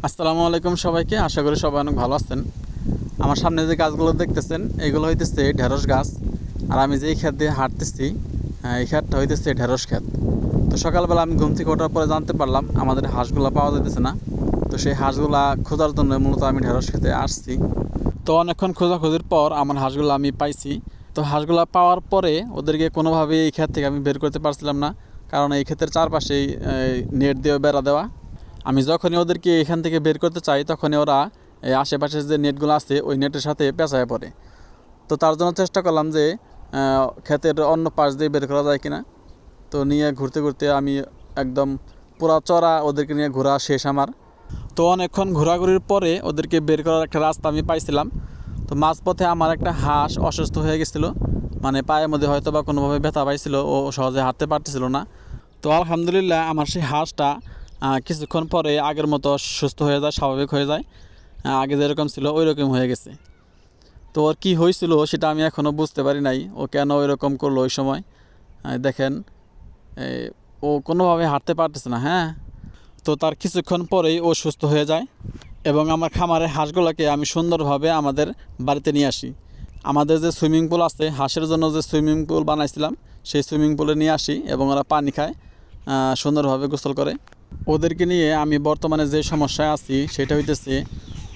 আসসালামু আলাইকুম সবাইকে। আশা করি সবাই অনেক ভালো আছেন। আমার সামনে যে গাছগুলো দেখতেছেন এইগুলো হইতেছে ঢেঁড়স গাছ। আর আমি যেই ক্ষেত দিয়ে হাঁটতেছি এই ক্ষেতটা হইতেছে ঢেঁড়স ক্ষেত। তো সকালবেলা আমি ঘুম থেকে ওঠার পরে জানতে পারলাম আমাদের হাঁসগুলো পাওয়া যাইতেছে না। তো সেই হাঁসগুলা খোঁজার জন্য মূলত আমি ঢেঁড়স খেতে আসছি। তো অনেকক্ষণ খোঁজাখুঁজির পর আমার হাঁসগুলো আমি পাইছি। তো হাঁসগুলো পাওয়ার পরে ওদেরকে কোনোভাবেই এই ক্ষেত থেকে আমি বের করতে পারছিলাম না, কারণ এই ক্ষেতের চারপাশেই নেট দিয়ে বেড়া দেওয়া। আমি যখনই ওদেরকে এখান থেকে বের করতে চাই তখনই ওরা এই আশেপাশে যে নেটগুলো আছে ওই নেটের সাথে পেঁচায় পড়ে। তো তার জন্য চেষ্টা করলাম যে ক্ষেতের অন্য পাশ দিয়ে বের করা যায় কিনা। তো নিয়ে ঘুরতে ঘুরতে আমি একদম পুরা চড়া ওদেরকে নিয়ে ঘোরা শেষ আমার। তো অনেকক্ষণ ঘোরাঘুরির পরে ওদেরকে বের করার একটা রাস্তা আমি পাইছিলাম। তো মাঝপথে আমার একটা হাঁস অসুস্থ হয়ে গেছিলো, মানে পায়ের মধ্যে হয়তো বা কোনোভাবে ব্যথা পাইছিল, ও সহজে হাঁটতে পারতেছিল না। তো আলহামদুলিল্লাহ আমার সেই হাঁসটা কিছুক্ষণ পরে আগের মতো সুস্থ হয়ে যায়, স্বাভাবিক হয়ে যায়। আগে যেরকম ছিল ওই রকম হয়ে গেছে। তো ওর কী হয়েছিল সেটা আমি এখনও বুঝতে পারি নাই, ও কেন ওই রকম করলো ওই সময়। দেখেন ও কোনোভাবে হাঁটতে পারতেছে না। হ্যাঁ, তো তার কিছুক্ষণ পরেই ও সুস্থ হয়ে যায় এবং আমার খামারের হাঁসগুলোকে আমি সুন্দরভাবে আমাদের বাড়িতে নিয়ে আসি। আমাদের যে সুইমিং পুল আছে, হাঁসের জন্য যে সুইমিং পুল বানাইছিলাম সেই সুইমিং পুলে নিয়ে আসি এবং ওরা পানি খায়, সুন্দরভাবে গোসল করে। ওদেরকে নিয়ে আমি বর্তমানে যে সমস্যায় আছি সেটা হইতেছে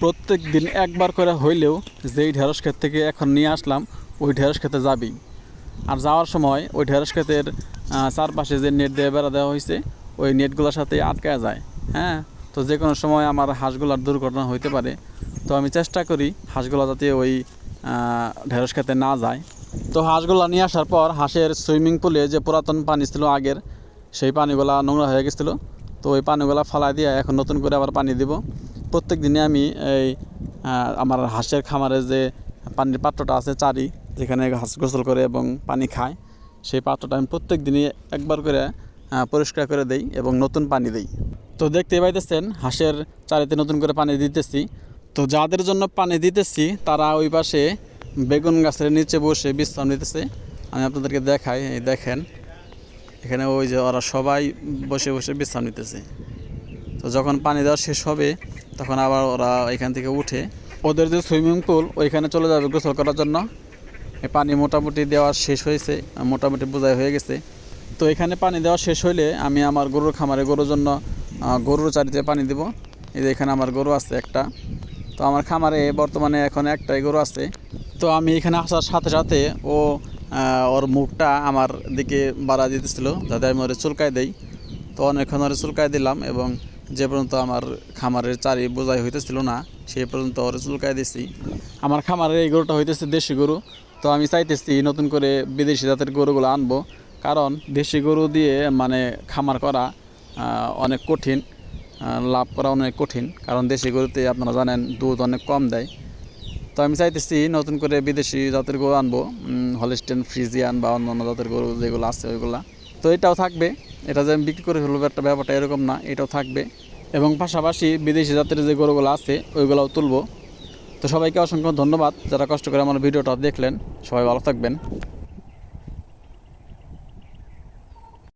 প্রত্যেক দিন একবার করে হইলেও যেই ঢেঁড়স ক্ষেত থেকে এখন নিয়ে আসলাম ওই ঢেঁড়স খেতে যাবি। আর যাওয়ার সময় ওই ঢেঁড়স ক্ষেতের চারপাশে যে নেট দিয়ে বেড়া দেওয়া হয়েছে ওই নেটগুলোর সাথে আটকায় যায়। হ্যাঁ, তো যে কোনো সময় আমার হাঁসগুলার দুর্ঘটনা হইতে পারে। তো আমি চেষ্টা করি হাঁসগুলো যাতে ওই ঢেঁড়স খেতে না যায়। তো হাঁসগুলো নিয়ে আসার পর হাঁসের সুইমিং পুলে যে পুরাতন পানি ছিল আগের, সেই পানিগুলা নোংরা হয়ে গেছিলো। তো ওই পানিগুলা ফালাই দিয়ে এখন নতুন করে আবার পানি দিব। প্রত্যেক দিনে আমি এই আমার হাঁসের খামারে যে পানির পাত্রটা আছে চারি, যেখানে হাঁস গোসল করে এবং পানি খায়, সেই পাত্রটা আমি প্রত্যেক দিনই একবার করে পরিষ্কার করে দেই এবং নতুন পানি দেই। তো দেখতেই পাইতেছেন হাঁসের চারিতে নতুন করে পানি দিতেছি। তো যাদের জন্য পানি দিতেছি তারা ওই পাশে বেগুন গাছের নিচে বসে বিশ্রাম নিতেছে। আমি আপনাদেরকে দেখাই, এই দেখেন এখানে ওই যে ওরা সবাই বসে বসে বিশ্রাম নিতেছে। তো যখন পানি দেওয়া শেষ হবে তখন আবার ওরা এখান থেকে উঠে ওদের যে সুইমিং পুল ওইখানে চলে যাবে গোসল করার জন্য। এই পানি মোটামুটি দেওয়া শেষ হয়েছে, মোটামুটি বোঝাই হয়ে গেছে। তো এখানে পানি দেওয়া শেষ হইলে আমি আমার গরুর খামারে গরুর জন্য গরুর চারিতে পানি দেব। এই যে এখানে আমার গরু আছে একটা। তো আমার খামারে বর্তমানে এখন একটাই গরু আছে। তো আমি এখানে আসার সাথে সাথে ও ওর মুখটা আমার দিকে বাড়া দিতেছিল যাতে আমি ওরে চুলকায় দেই। তো অনেকক্ষণ ওরে চুলকায় দিলাম এবং যে পর্যন্ত আমার খামারের চারি বোঝাই হইতেছিল না সেই পর্যন্ত ওরে চুলকায় দিছি। আমার খামারের এই গরুটা হইতেছে দেশি গরু। তো আমি চাইতেছি নতুন করে বিদেশি জাতের গরুগুলো আনবো, কারণ দেশি গরু দিয়ে মানে খামার করা অনেক কঠিন, লাভ করা অনেক কঠিন, কারণ দেশি গরুতে আপনারা জানেন দুধ অনেক কম দেয়। তো আমি চাইতেছি নতুন করে বিদেশি জাতের গরু আনবো, হলিস্টিয়ান ফ্রিজিয়ান বা অন্যান্য জাতের গরু যেগুলো আছে ওইগুলা। তো এটাও থাকবে, এটা যে আমি বিক্রি করে ফেলবো একটা ব্যাপারটা এরকম না, এটাও থাকবে এবং পাশাপাশি বিদেশি জাতের যে গরুগুলো আছে ওইগুলোও তুলবো। তো সবাইকে অসংখ্য ধন্যবাদ যারা কষ্ট করে আমার ভিডিওটা দেখলেন। সবাই ভালো থাকবেন।